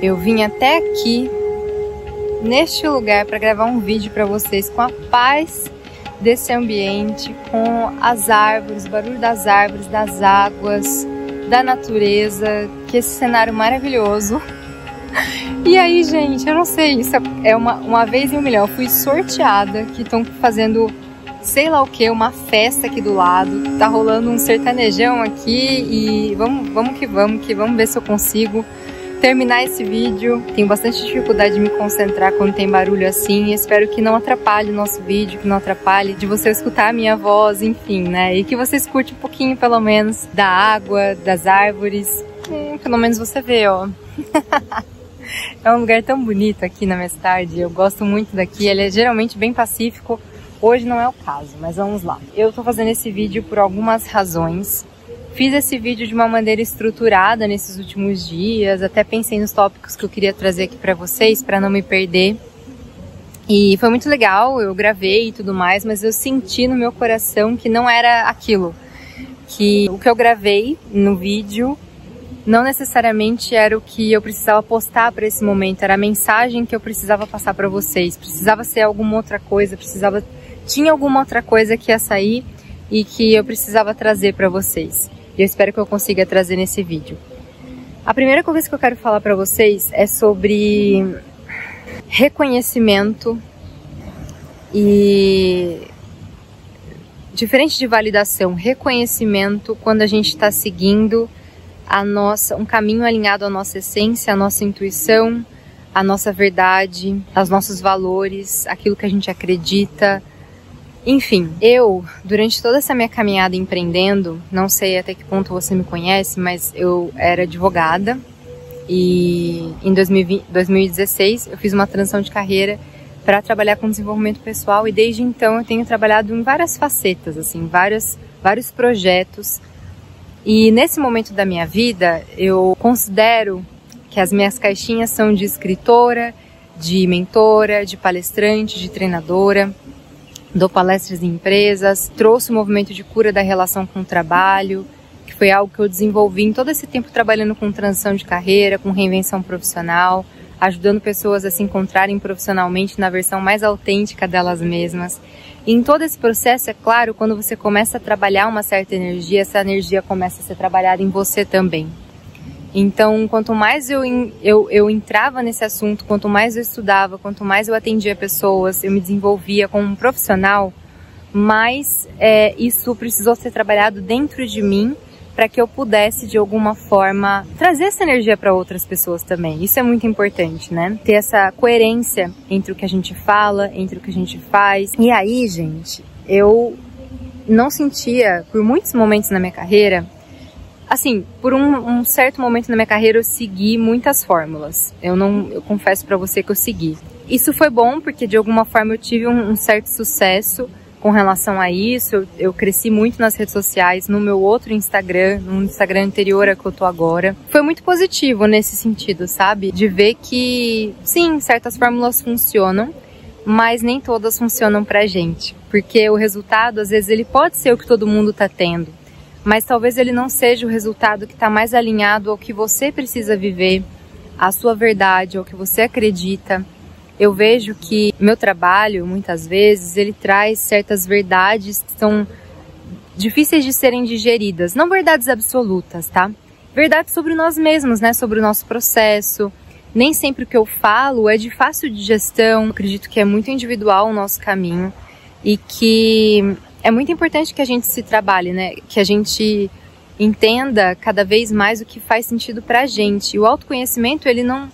eu vim até aqui, neste lugar, para gravar um vídeo para vocês com a paz desse ambiente, com as árvores, o barulho das árvores, das águas, da natureza, que esse cenário maravilhoso. E aí, gente, eu não sei, isso é uma vez em um milhão. Eu fui sorteada, que estão fazendo sei lá o que, uma festa aqui do lado. Tá rolando um sertanejão aqui e vamos que vamos ver se eu consigo terminar esse vídeo. Tenho bastante dificuldade de me concentrar quando tem barulho assim. Espero que não atrapalhe o nosso vídeo, que não atrapalhe de você escutar a minha voz, enfim, né? E que você escute um pouquinho, pelo menos, da água, das árvores. Pelo menos você vê, ó. É um lugar tão bonito aqui na Mestard. Eu gosto muito daqui. Ele é geralmente bem pacífico. Hoje não é o caso, mas vamos lá. Eu tô fazendo esse vídeo por algumas razões. Fiz esse vídeo de uma maneira estruturada nesses últimos dias, até pensei nos tópicos que eu queria trazer aqui pra vocês, pra não me perder. E foi muito legal, eu gravei e tudo mais, mas eu senti no meu coração que não era aquilo. Que o que eu gravei no vídeo não necessariamente era o que eu precisava postar para esse momento, era a mensagem que eu precisava passar para vocês. Precisava ser alguma outra coisa, tinha alguma outra coisa que ia sair e que eu precisava trazer para vocês. E eu espero que eu consiga trazer nesse vídeo. A primeira coisa que eu quero falar para vocês é sobre reconhecimento e, diferente de validação, reconhecimento quando a gente está seguindo um caminho alinhado à nossa essência, à nossa intuição, à nossa verdade, aos nossos valores, aquilo que a gente acredita. Enfim, eu, durante toda essa minha caminhada empreendendo, não sei até que ponto você me conhece, mas eu era advogada e em 2016 eu fiz uma transição de carreira para trabalhar com desenvolvimento pessoal e desde então eu tenho trabalhado em várias facetas, assim, vários projetos. E nesse momento da minha vida, eu considero que as minhas caixinhas são de escritora, de mentora, de palestrante, de treinadora. Dou palestras em empresas, trouxe o movimento de cura da relação com o trabalho, que foi algo que eu desenvolvi em todo esse tempo trabalhando com transição de carreira, com reinvenção profissional, ajudando pessoas a se encontrarem profissionalmente na versão mais autêntica delas mesmas. E em todo esse processo, é claro, quando você começa a trabalhar uma certa energia, essa energia começa a ser trabalhada em você também. Então, quanto mais eu entrava nesse assunto, quanto mais eu estudava, quanto mais eu atendia pessoas, eu me desenvolvia como um profissional, mais isso precisou ser trabalhado dentro de mim para que eu pudesse, de alguma forma, trazer essa energia para outras pessoas também. Isso é muito importante, né? Ter essa coerência entre o que a gente fala, entre o que a gente faz. E aí, gente, eu não sentia, por muitos momentos na minha carreira, assim, por um certo momento na minha carreira eu segui muitas fórmulas. Eu confesso pra você que eu segui. Isso foi bom porque de alguma forma eu tive um certo sucesso com relação a isso. Eu cresci muito nas redes sociais, no meu outro Instagram, no Instagram anterior a que eu tô agora. Foi muito positivo nesse sentido, sabe? De ver que, sim, certas fórmulas funcionam, mas nem todas funcionam pra gente. Porque o resultado, às vezes, ele pode ser o que todo mundo tá tendo, mas talvez ele não seja o resultado que está mais alinhado ao que você precisa viver, à sua verdade, ao que você acredita. Eu vejo que meu trabalho, muitas vezes, ele traz certas verdades que são difíceis de serem digeridas. Não verdades absolutas, tá? Verdades sobre nós mesmos, né? Sobre o nosso processo. Nem sempre o que eu falo é de fácil digestão. Eu acredito que é muito individual o nosso caminho e que é muito importante que a gente se trabalhe, né? Que a gente entenda cada vez mais o que faz sentido pra gente. E o autoconhecimento, ele não,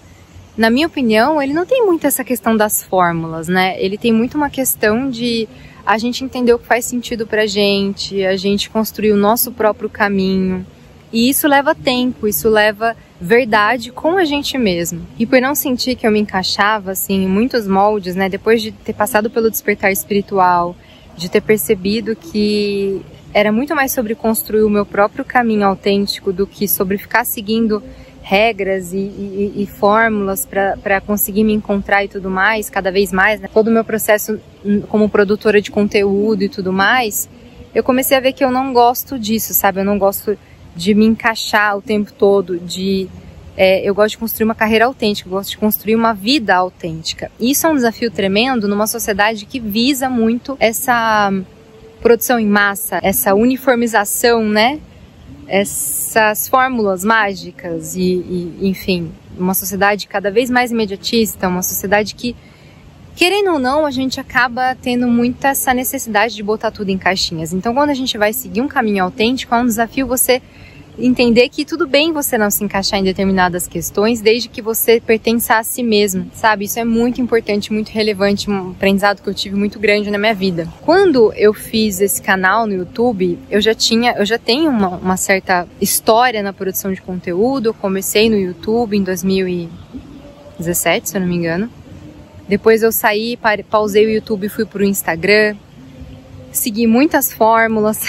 na minha opinião, ele não tem muito essa questão das fórmulas, né? Ele tem muito uma questão de a gente entender o que faz sentido pra gente, a gente construir o nosso próprio caminho. E isso leva tempo, isso leva verdade com a gente mesmo. E por não sentir que eu me encaixava, assim, em muitos moldes, né? Depois de ter passado pelo despertar espiritual, de ter percebido que era muito mais sobre construir o meu próprio caminho autêntico do que sobre ficar seguindo regras e fórmulas para conseguir me encontrar e tudo mais, cada vez mais, né? Todo o meu processo como produtora de conteúdo e tudo mais, eu comecei a ver que eu não gosto disso, sabe? Eu não gosto de me encaixar o tempo todo, de eu gosto de construir uma carreira autêntica, eu gosto de construir uma vida autêntica. E isso é um desafio tremendo numa sociedade que visa muito essa produção em massa, essa uniformização, né? Essas fórmulas mágicas enfim, uma sociedade cada vez mais imediatista, uma sociedade que, querendo ou não, a gente acaba tendo muita essa necessidade de botar tudo em caixinhas. Então, quando a gente vai seguir um caminho autêntico, é um desafio você entender que tudo bem você não se encaixar em determinadas questões, desde que você pertença a si mesmo, sabe? Isso é muito importante, muito relevante, um aprendizado que eu tive muito grande na minha vida. Quando eu fiz esse canal no YouTube, eu já tenho uma certa história na produção de conteúdo. Eu comecei no YouTube em 2017, se eu não me engano. Depois eu saí, pausei o YouTube e fui pro Instagram. Segui muitas fórmulas.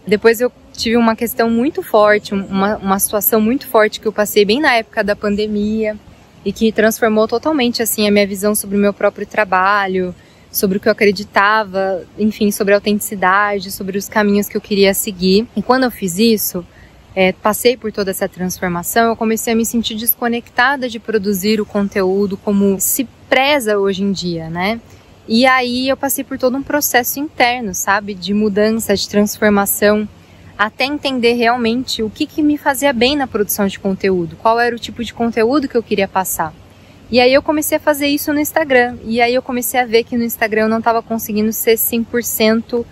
Depois eu tive uma questão muito forte, uma situação muito forte que eu passei bem na época da pandemia e que transformou totalmente assim a minha visão sobre o meu próprio trabalho, sobre o que eu acreditava, enfim, sobre a autenticidade, sobre os caminhos que eu queria seguir. E quando eu fiz isso, passei por toda essa transformação, eu comecei a me sentir desconectada de produzir o conteúdo como se preza hoje em dia, né? E aí eu passei por todo um processo interno, sabe? De mudança, de transformação, até entender realmente o que me fazia bem na produção de conteúdo, qual era o tipo de conteúdo que eu queria passar. E aí eu comecei a fazer isso no Instagram, e aí eu comecei a ver que no Instagram eu não estava conseguindo ser 100%,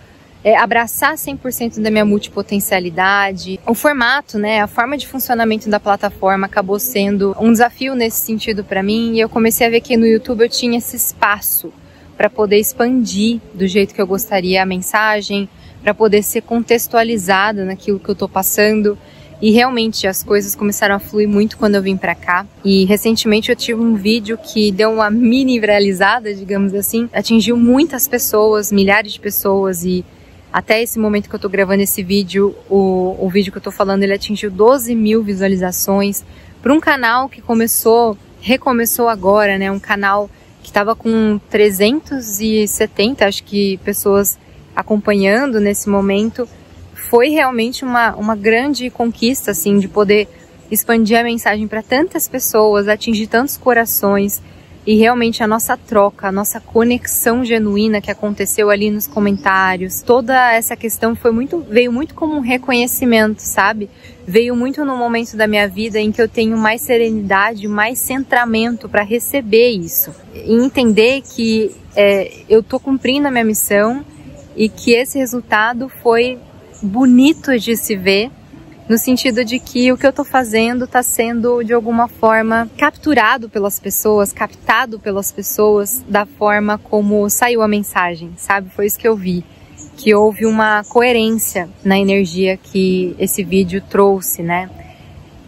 abraçar 100% da minha multipotencialidade. O formato, né, a forma de funcionamento da plataforma acabou sendo um desafio nesse sentido para mim, e eu comecei a ver que no YouTube eu tinha esse espaço para poder expandir do jeito que eu gostaria a mensagem, para poder ser contextualizada naquilo que eu tô passando. E realmente as coisas começaram a fluir muito quando eu vim pra cá. E recentemente eu tive um vídeo que deu uma mini viralizada, digamos assim. Atingiu muitas pessoas, milhares de pessoas, e até esse momento que eu tô gravando esse vídeo, o vídeo que eu tô falando, ele atingiu 12 mil visualizações para um canal que recomeçou agora, né? Um canal que estava com 370, acho que, pessoas acompanhando nesse momento. Foi realmente uma grande conquista, assim, de poder expandir a mensagem para tantas pessoas, atingir tantos corações, e realmente a nossa troca, a nossa conexão genuína que aconteceu ali nos comentários, toda essa questão veio muito como um reconhecimento, sabe? Veio muito no momento da minha vida em que eu tenho mais serenidade, mais centramento para receber isso, e entender que eu tô cumprindo a minha missão e que esse resultado foi bonito de se ver, no sentido de que o que eu tô fazendo está sendo de alguma forma capturado pelas pessoas, captado pelas pessoas da forma como saiu a mensagem, sabe? Foi isso que eu vi, que houve uma coerência na energia que esse vídeo trouxe, né?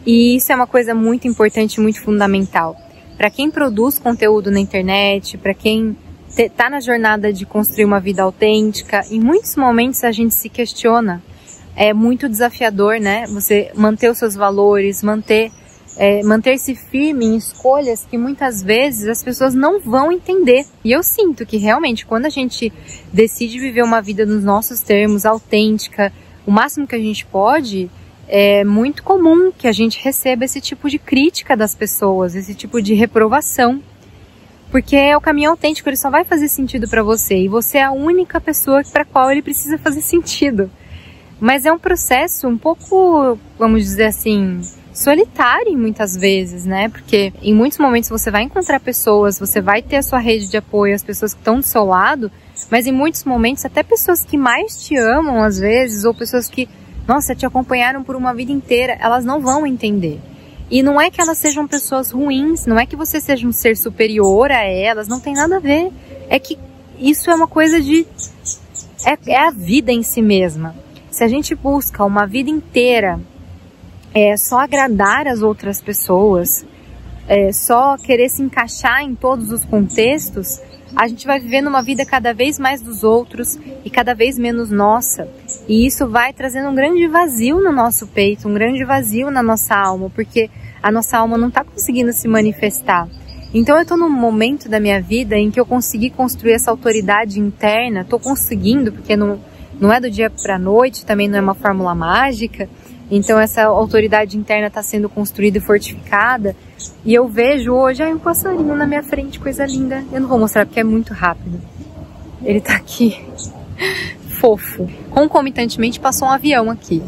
E isso é uma coisa muito importante, muito fundamental. Para quem produz conteúdo na internet, para quem tá na jornada de construir uma vida autêntica, em muitos momentos a gente se questiona. É muito desafiador, né? Você manter os seus valores, manter-se firme em escolhas que muitas vezes as pessoas não vão entender. E eu sinto que realmente quando a gente decide viver uma vida nos nossos termos, autêntica, o máximo que a gente pode, é muito comum que a gente receba esse tipo de crítica das pessoas, esse tipo de reprovação. Porque é o caminho autêntico, ele só vai fazer sentido para você, e você é a única pessoa para a qual ele precisa fazer sentido. Mas é um processo um pouco, vamos dizer assim, solitário muitas vezes, né? Porque em muitos momentos você vai encontrar pessoas, você vai ter a sua rede de apoio, as pessoas que estão do seu lado, mas em muitos momentos até pessoas que mais te amam às vezes, ou pessoas que, nossa, te acompanharam por uma vida inteira, elas não vão entender. E não é que elas sejam pessoas ruins, não é que você seja um ser superior a elas, não tem nada a ver. É que isso é uma coisa de... É a vida em si mesma. Se a gente busca uma vida inteira só agradar as outras pessoas, só querer se encaixar em todos os contextos, a gente vai vivendo uma vida cada vez mais dos outros e cada vez menos nossa. E isso vai trazendo um grande vazio no nosso peito, um grande vazio na nossa alma, porque a nossa alma não está conseguindo se manifestar. Então eu estou num momento da minha vida em que eu consegui construir essa autoridade interna, estou conseguindo, porque não é do dia para a noite, também não é uma fórmula mágica, Então essa autoridade interna está sendo construída e fortificada. E eu vejo hoje, um passarinho na minha frente, coisa linda. Eu não vou mostrar porque é muito rápido. Ele tá aqui, fofo. Concomitantemente passou um avião aqui.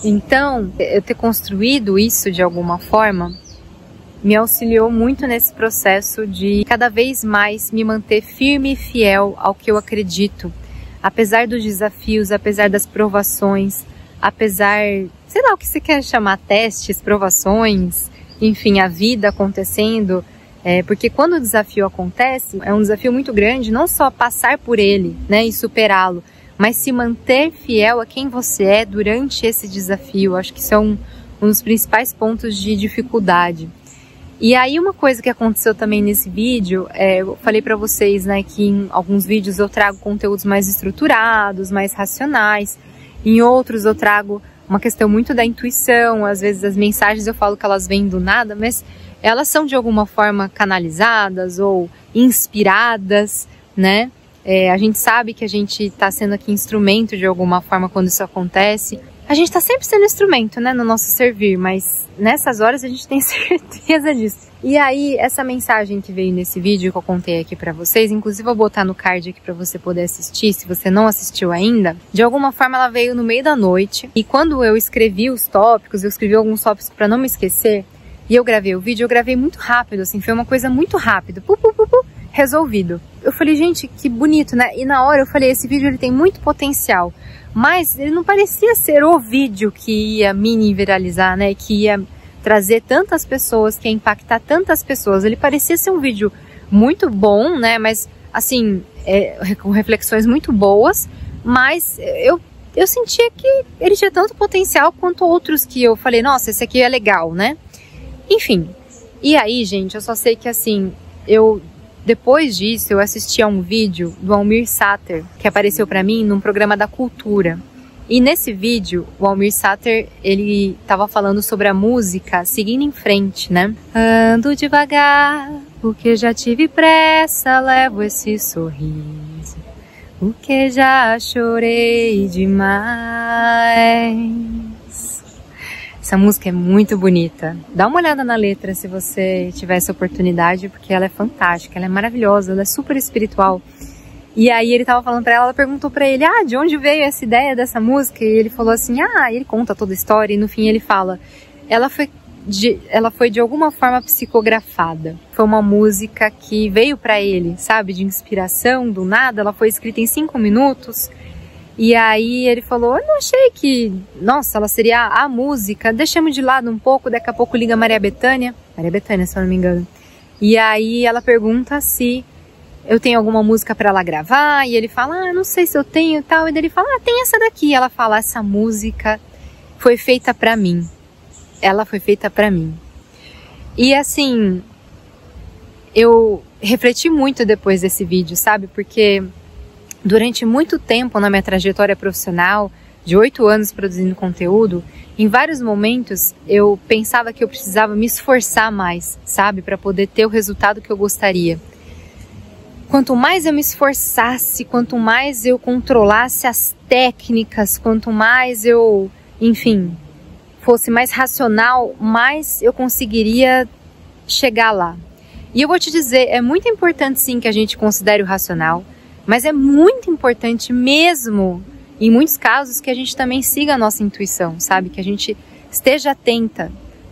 Então, eu ter construído isso de alguma forma me auxiliou muito nesse processo de cada vez mais me manter firme e fiel ao que eu acredito. Apesar dos desafios, apesar das provações, apesar, sei lá o que você quer chamar, testes, provações, enfim, a vida acontecendo, porque quando o desafio acontece, é um desafio muito grande, não só passar por ele, né, e superá-lo, mas se manter fiel a quem você é durante esse desafio. Acho que isso é um dos principais pontos de dificuldade. E aí uma coisa que aconteceu também nesse vídeo, eu falei pra vocês, né, que em alguns vídeos eu trago conteúdos mais estruturados, mais racionais, em outros eu trago uma questão muito da intuição, às vezes as mensagens eu falo que elas vêm do nada, mas elas são de alguma forma canalizadas ou inspiradas, né? A gente sabe que a gente está sendo aqui instrumento de alguma forma quando isso acontece. A gente está sempre sendo instrumento, né, no nosso servir, mas nessas horas a gente tem certeza disso. E aí, essa mensagem que veio nesse vídeo que eu contei aqui pra vocês, inclusive eu vou botar no card aqui pra você poder assistir, se você não assistiu ainda, de alguma forma ela veio no meio da noite, e quando eu escrevi os tópicos, eu escrevi alguns tópicos pra não me esquecer, e eu gravei o vídeo, eu gravei muito rápido, assim, foi uma coisa muito rápida, resolvido. Eu falei, gente, que bonito, né? E na hora eu falei, esse vídeo ele tem muito potencial, mas ele não parecia ser o vídeo que ia mini viralizar, né? Que ia trazer tantas pessoas, que ia impactar tantas pessoas. Ele parecia ser um vídeo muito bom, né? Mas, assim, com reflexões muito boas, mas eu sentia que ele tinha tanto potencial quanto outros que eu falei, nossa, esse aqui é legal, né? Enfim, e aí, gente, eu só sei que, assim, depois disso, eu assisti a um vídeo do Almir Sater, que apareceu pra mim num programa da Cultura. E nesse vídeo, o Almir Sater, ele tava falando sobre a música Seguindo em Frente, né? Ando devagar, porque já tive pressa, levo esse sorriso, porque já chorei demais. Essa música é muito bonita. Dá uma olhada na letra se você tiver essa oportunidade, porque ela é fantástica, ela é maravilhosa, ela é super espiritual. E aí ele tava falando pra ela perguntou pra ele, de onde veio essa ideia dessa música? E ele falou assim, ele conta toda a história, e no fim ele fala, ela foi de alguma forma psicografada. Foi uma música que veio pra ele, sabe, de inspiração, do nada, ela foi escrita em 5 minutos, e aí ele falou, eu não achei que, nossa, ela seria a música, deixamos de lado um pouco, daqui a pouco liga a Maria Bethânia, se eu não me engano. E aí ela pergunta se eu tenho alguma música pra ela gravar, e ele fala, não sei se eu tenho e tal, e daí ele fala, tem essa daqui. E ela fala, essa música foi feita pra mim, ela foi feita pra mim. E assim, eu refleti muito depois desse vídeo, sabe, porque durante muito tempo na minha trajetória profissional, de 8 anos produzindo conteúdo, em vários momentos eu pensava que eu precisava me esforçar mais, sabe, para poder ter o resultado que eu gostaria. Quanto mais eu me esforçasse, quanto mais eu controlasse as técnicas, quanto mais eu, enfim, fosse mais racional, mais eu conseguiria chegar lá. E eu vou te dizer, é muito importante sim que a gente considere o racional, mas é muito importante mesmo, em muitos casos, que a gente também siga a nossa intuição, sabe? Que a gente esteja atenta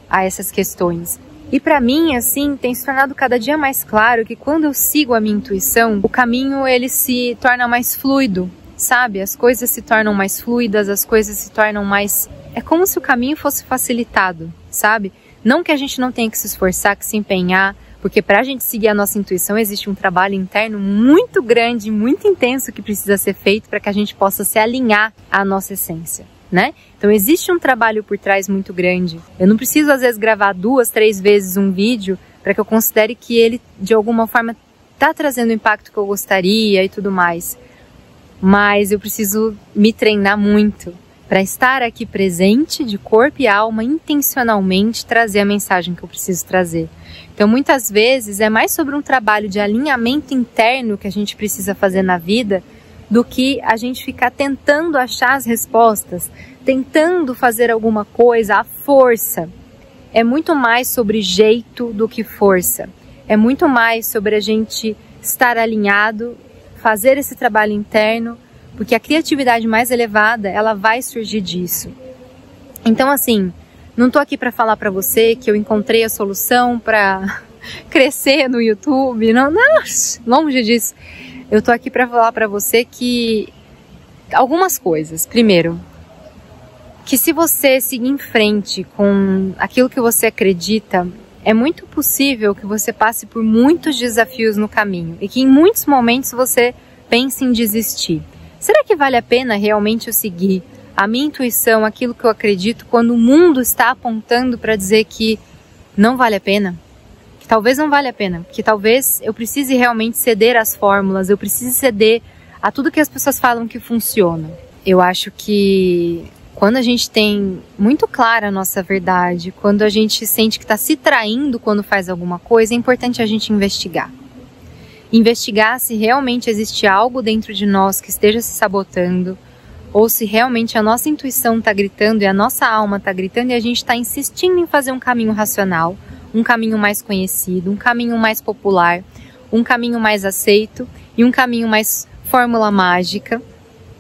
a essas questões. E pra mim, assim, tem se tornado cada dia mais claro que quando eu sigo a minha intuição, o caminho, ele se torna mais fluido, sabe? As coisas se tornam mais fluidas, as coisas se tornam mais... É como se o caminho fosse facilitado, sabe? Não que a gente não tenha que se esforçar, que se empenhar, porque pra gente seguir a nossa intuição existe um trabalho interno muito grande, muito intenso que precisa ser feito para que a gente possa se alinhar à nossa essência, né? Então existe um trabalho por trás muito grande. Eu não preciso às vezes gravar 2, 3 vezes um vídeo para que eu considere que ele de alguma forma tá trazendo o impacto que eu gostaria e tudo mais. Mas eu preciso me treinar muito para estar aqui presente de corpo e alma, intencionalmente trazer a mensagem que eu preciso trazer. Então muitas vezes é mais sobre um trabalho de alinhamento interno que a gente precisa fazer na vida do que a gente ficar tentando achar as respostas tentando fazer alguma coisa à força. É muito mais sobre jeito do que força. É muito mais sobre a gente estar alinhado, fazer esse trabalho interno, porque a criatividade mais elevada, ela vai surgir disso. Então, assim, não tô aqui para falar para você que eu encontrei a solução para crescer no YouTube, não, longe disso. Eu tô aqui para falar para você que algumas coisas. Primeiro, que se você seguir em frente com aquilo que você acredita, é muito possível que você passe por muitos desafios no caminho e que em muitos momentos você pense em desistir. Será que vale a pena realmente eu seguir a minha intuição, aquilo que eu acredito, quando o mundo está apontando para dizer que não vale a pena? Que talvez não vale a pena, que talvez eu precise realmente ceder às fórmulas, eu precise ceder a tudo que as pessoas falam que funciona. Eu acho que quando a gente tem muito clara a nossa verdade, quando a gente sente que está se traindo quando faz alguma coisa, é importante a gente investigar. Investigar se realmente existe algo dentro de nós que esteja se sabotando, ou se realmente a nossa intuição está gritando e a nossa alma está gritando e a gente está insistindo em fazer um caminho racional, um caminho mais conhecido, um caminho mais popular, um caminho mais aceito e um caminho mais fórmula mágica,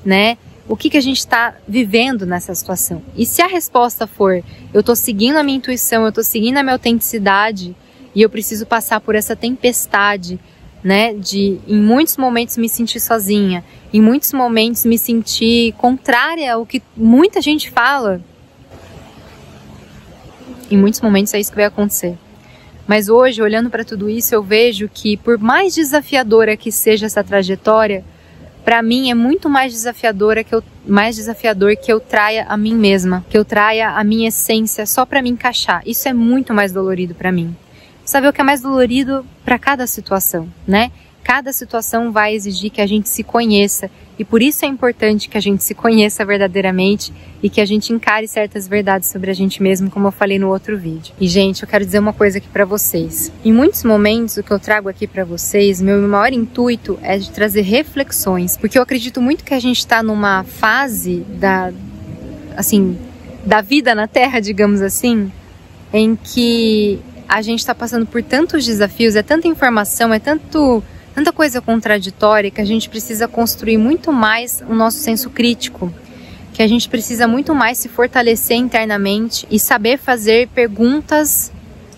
né? O que a gente está vivendo nessa situação? E se a resposta for, eu estou seguindo a minha intuição, eu estou seguindo a minha autenticidade e eu preciso passar por essa tempestade, né, de em muitos momentos me sentir sozinha, em muitos momentos me sentir contrária ao que muita gente fala. Em muitos momentos é isso que vai acontecer. Mas hoje, olhando para tudo isso, eu vejo que por mais desafiadora que seja essa trajetória, para mim é muito mais desafiador que eu traia a mim mesma, que eu traia a minha essência só para me encaixar. Isso é muito mais dolorido para mim. Saber o que é mais dolorido para cada situação, né? Cada situação vai exigir que a gente se conheça e por isso é importante que a gente se conheça verdadeiramente e que a gente encare certas verdades sobre a gente mesmo, como eu falei no outro vídeo. E, gente, eu quero dizer uma coisa aqui para vocês. Em muitos momentos, o que eu trago aqui para vocês, meu maior intuito é de trazer reflexões, porque eu acredito muito que a gente está numa fase da vida na Terra, digamos assim, em que a gente está passando por tantos desafios, é tanta informação, é tanta coisa contraditória que a gente precisa construir muito mais o nosso senso crítico, que a gente precisa muito mais se fortalecer internamente e saber fazer perguntas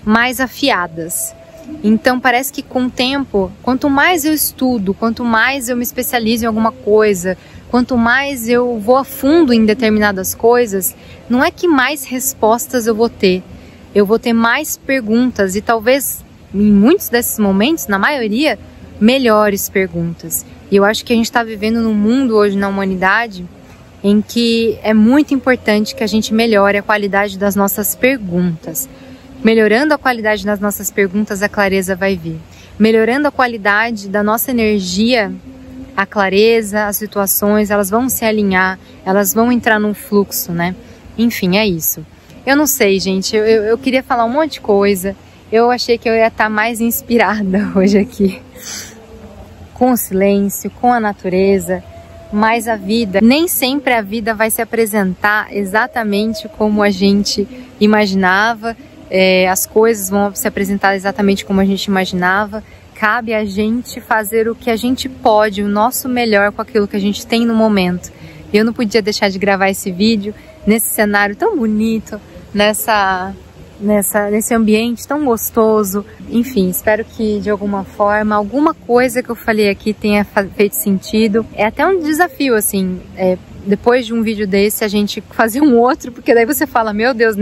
mais afiadas. Então parece que com o tempo, quanto mais eu estudo, quanto mais eu me especializo em alguma coisa, quanto mais eu vou a fundo em determinadas coisas, não é que mais respostas eu vou ter mais perguntas e talvez em muitos desses momentos, na maioria, melhores perguntas. E eu acho que a gente está vivendo num mundo hoje na humanidade em que é muito importante que a gente melhore a qualidade das nossas perguntas. Melhorando a qualidade das nossas perguntas, a clareza vai vir. Melhorando a qualidade da nossa energia, a clareza, as situações, elas vão se alinhar, elas vão entrar num fluxo, né? Enfim, é isso. Eu não sei, gente, eu queria falar um monte de coisa. Eu achei que eu ia estar mais inspirada hoje aqui. Com o silêncio, com a natureza, mas a vida, nem sempre a vida vai se apresentar exatamente como a gente imaginava, as coisas vão se apresentar exatamente como a gente imaginava. Cabe a gente fazer o que a gente pode, o nosso melhor com aquilo que a gente tem no momento. Eu não podia deixar de gravar esse vídeo nesse cenário tão bonito, nesse ambiente tão gostoso. Enfim, espero que de alguma forma, alguma coisa que eu falei aqui tenha feito sentido. É até um desafio, assim, depois de um vídeo desse, a gente fazer um outro, porque daí você fala, meu Deus,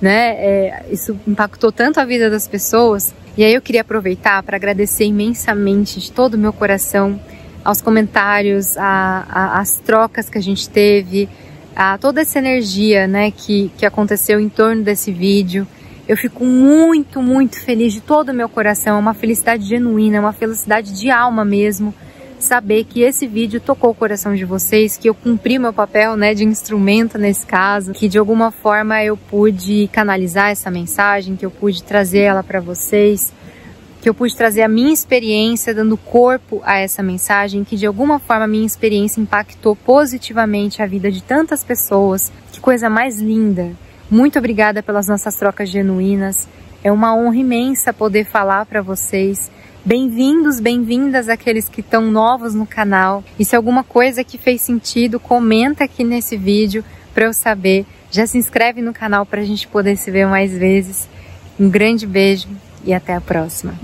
né, isso impactou tanto a vida das pessoas. E aí eu queria aproveitar para agradecer imensamente de todo o meu coração aos comentários, às trocas que a gente teve, a toda essa energia, né, que aconteceu em torno desse vídeo. Eu fico muito, muito feliz de todo o meu coração, é uma felicidade genuína, é uma felicidade de alma mesmo, saber que esse vídeo tocou o coração de vocês, que eu cumpri meu papel, né, de instrumento nesse caso, que de alguma forma eu pude canalizar essa mensagem, que eu pude trazer ela para vocês, que eu pude trazer a minha experiência, dando corpo a essa mensagem, que de alguma forma a minha experiência impactou positivamente a vida de tantas pessoas. Que coisa mais linda! Muito obrigada pelas nossas trocas genuínas. É uma honra imensa poder falar para vocês. Bem-vindos, bem-vindas àqueles que estão novos no canal. E se alguma coisa que fez sentido, comenta aqui nesse vídeo para eu saber. Já se inscreve no canal para a gente poder se ver mais vezes. Um grande beijo e até a próxima.